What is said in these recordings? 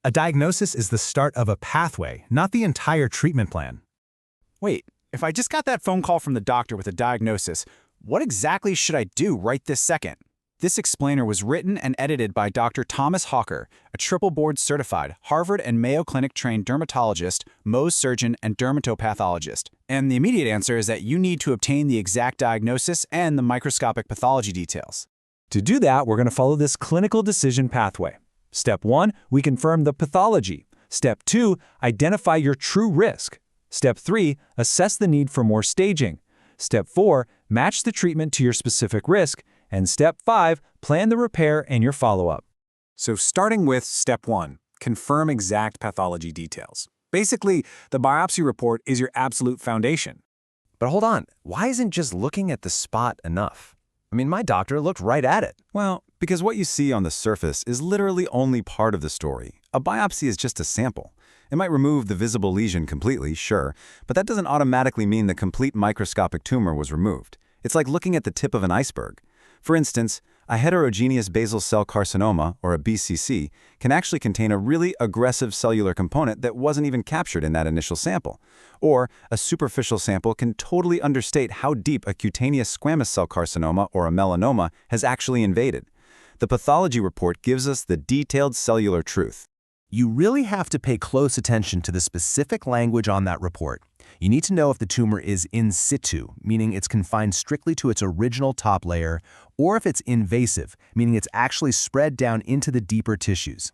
A diagnosis is the start of a pathway, not the entire treatment plan. Wait, if I just got that phone call from the doctor with a diagnosis, what exactly should I do right this second? This explainer was written and edited by Dr. Thomas Hocker, a triple board-certified Harvard and Mayo Clinic-trained dermatologist, Mohs surgeon, and dermatopathologist. And the immediate answer is that you need to obtain the exact diagnosis and the microscopic pathology details. To do that, we're going to follow this clinical decision pathway. Step 1, we confirm the pathology. Step 2, identify your true risk. Step 3, assess the need for more staging. Step 4, match the treatment to your specific risk. And Step 5, plan the repair and your follow-up. So starting with Step 1, confirm exact pathology details. Basically, the biopsy report is your absolute foundation. But hold on, why isn't just looking at the spot enough? I mean, my doctor looked right at it. Well, because what you see on the surface is literally only part of the story. A biopsy is just a sample. It might remove the visible lesion completely, sure, but that doesn't automatically mean the complete microscopic tumor was removed. It's like looking at the tip of an iceberg. For instance, a heterogeneous basal cell carcinoma, or a BCC, can actually contain a really aggressive cellular component that wasn't even captured in that initial sample. Or a superficial sample can totally understate how deep a cutaneous squamous cell carcinoma or a melanoma has actually invaded. The pathology report gives us the detailed cellular truth. You really have to pay close attention to the specific language on that report. You need to know if the tumor is in situ, meaning it's confined strictly to its original top layer, or if it's invasive, meaning it's actually spread down into the deeper tissues.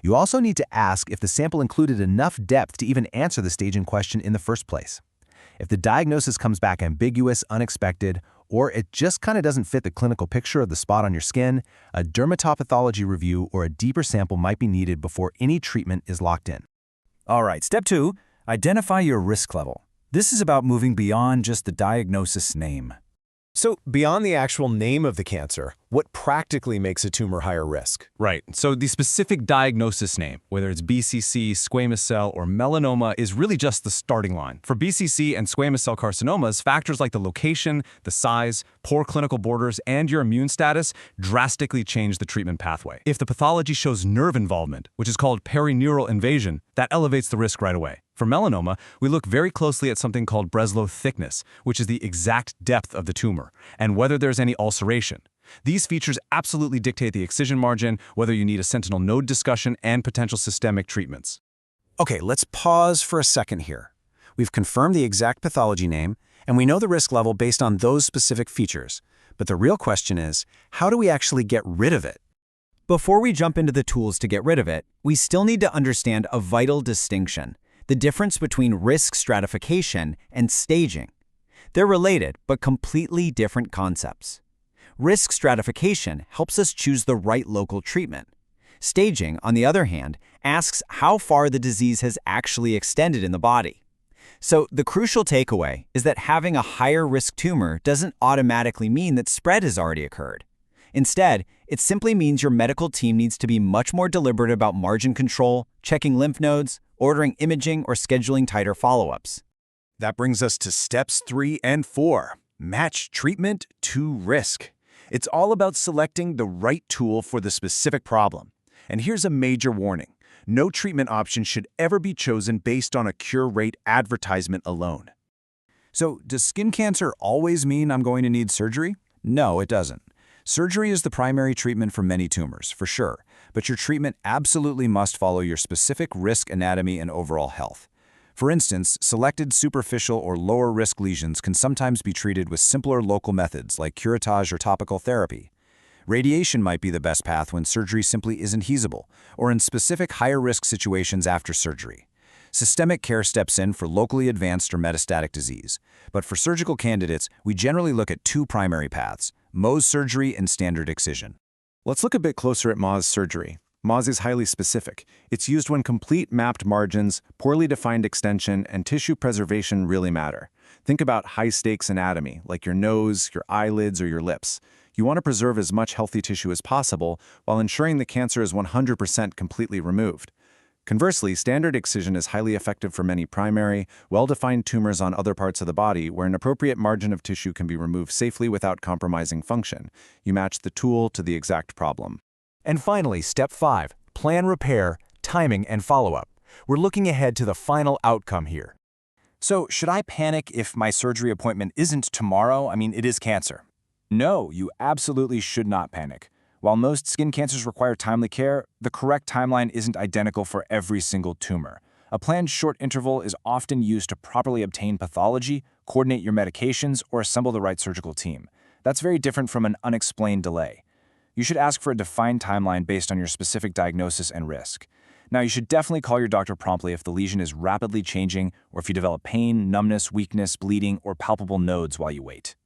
You also need to ask if the sample included enough depth to even answer the staging question in the first place. If the diagnosis comes back ambiguous, unexpected, or it just kind of doesn't fit the clinical picture of the spot on your skin, a dermatopathology review or a deeper sample might be needed before any treatment is locked in. All right, Step 2, identify your risk level. This is about moving beyond just the diagnosis name. So beyond the actual name of the cancer, what practically makes a tumor higher risk? Right. So the specific diagnosis name, whether it's BCC, squamous cell, or melanoma, is really just the starting line. For BCC and squamous cell carcinomas, factors like the location, the size, poor clinical borders, and your immune status drastically change the treatment pathway. If the pathology shows nerve involvement, which is called perineural invasion, that elevates the risk right away. For melanoma, we look very closely at something called Breslow thickness, which is the exact depth of the tumor, and whether there's any ulceration. These features absolutely dictate the excision margin, whether you need a sentinel node discussion, and potential systemic treatments. Okay, let's pause for a second here. We've confirmed the exact pathology name, and we know the risk level based on those specific features. But the real question is, how do we actually get rid of it? Before we jump into the tools to get rid of it, we still need to understand a vital distinction: the difference between risk stratification and staging. They're related, but completely different concepts. Risk stratification helps us choose the right local treatment. Staging, on the other hand, asks how far the disease has actually extended in the body. So the crucial takeaway is that having a higher risk tumor doesn't automatically mean that spread has already occurred. Instead, it simply means your medical team needs to be much more deliberate about margin control, checking lymph nodes, ordering imaging, or scheduling tighter follow-ups. That brings us to steps 3 and 4. Match treatment to risk. It's all about selecting the right tool for the specific problem. And here's a major warning. No treatment option should ever be chosen based on a cure rate advertisement alone. So, does skin cancer always mean I'm going to need surgery? No, it doesn't. Surgery is the primary treatment for many tumors, for sure, but your treatment absolutely must follow your specific risk anatomy and overall health. For instance, selected superficial or lower-risk lesions can sometimes be treated with simpler local methods like curettage or topical therapy. Radiation might be the best path when surgery simply isn't feasible, or in specific higher-risk situations after surgery. Systemic care steps in for locally advanced or metastatic disease. But for surgical candidates, we generally look at two primary paths: Mohs surgery and standard excision. Let's look a bit closer at Mohs surgery. Mohs is highly specific. It's used when complete mapped margins, poorly defined extension, and tissue preservation really matter. Think about high-stakes anatomy, like your nose, your eyelids, or your lips. You want to preserve as much healthy tissue as possible while ensuring the cancer is 100% completely removed. Conversely, standard excision is highly effective for many primary, well-defined tumors on other parts of the body where an appropriate margin of tissue can be removed safely without compromising function. You match the tool to the exact problem. And finally, Step 5, plan repair, timing, and follow-up. We're looking ahead to the final outcome here. So, should I panic if my surgery appointment isn't tomorrow? I mean, it is cancer. No, you absolutely should not panic. While most skin cancers require timely care, the correct timeline isn't identical for every single tumor. A planned short interval is often used to properly obtain pathology, coordinate your medications, or assemble the right surgical team. That's very different from an unexplained delay. You should ask for a defined timeline based on your specific diagnosis and risk. Now, you should definitely call your doctor promptly if the lesion is rapidly changing or if you develop pain, numbness, weakness, bleeding, or palpable nodes while you wait.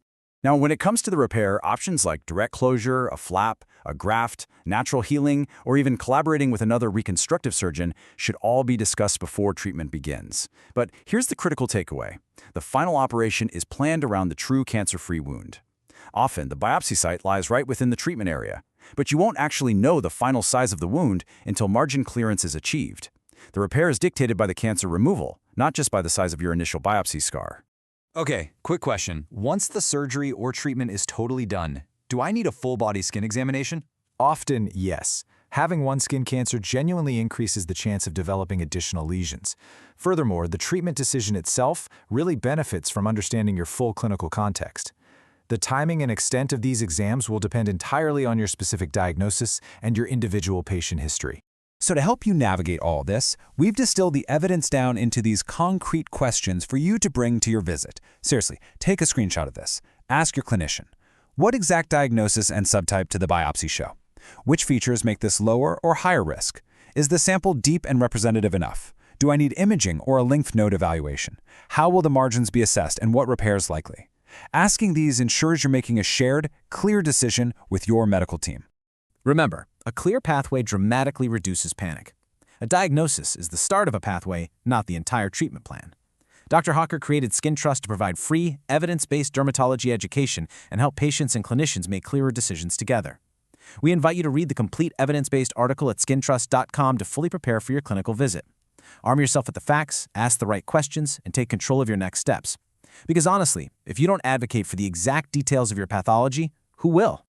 Now, when it comes to the repair, options like direct closure, a flap, a graft, natural healing, or even collaborating with another reconstructive surgeon should all be discussed before treatment begins. But here's the critical takeaway. The final operation is planned around the true cancer-free wound. Often, the biopsy site lies right within the treatment area, but you won't actually know the final size of the wound until margin clearance is achieved. The repair is dictated by the cancer removal, not just by the size of your initial biopsy scar. Okay, quick question. Once the surgery or treatment is totally done, do I need a full-body skin examination? Often, yes. Having one skin cancer genuinely increases the chance of developing additional lesions. Furthermore, the treatment decision itself really benefits from understanding your full clinical context. The timing and extent of these exams will depend entirely on your specific diagnosis and your individual patient history. So to help you navigate all this, we've distilled the evidence down into these concrete questions for you to bring to your visit. Seriously, take a screenshot of this. Ask your clinician. What exact diagnosis and subtype did the biopsy show? Which features make this lower or higher risk? Is the sample deep and representative enough? Do I need imaging or a lymph node evaluation? How will the margins be assessed and what repairs likely? Asking these ensures you're making a shared, clear decision with your medical team. Remember, a clear pathway dramatically reduces panic. A diagnosis is the start of a pathway, not the entire treatment plan. Dr. Hocker created Skin Trust to provide free, evidence-based dermatology education and help patients and clinicians make clearer decisions together. We invite you to read the complete evidence-based article at skintrust.com to fully prepare for your clinical visit. Arm yourself with the facts, ask the right questions, and take control of your next steps. Because honestly, if you don't advocate for the exact details of your pathology, who will?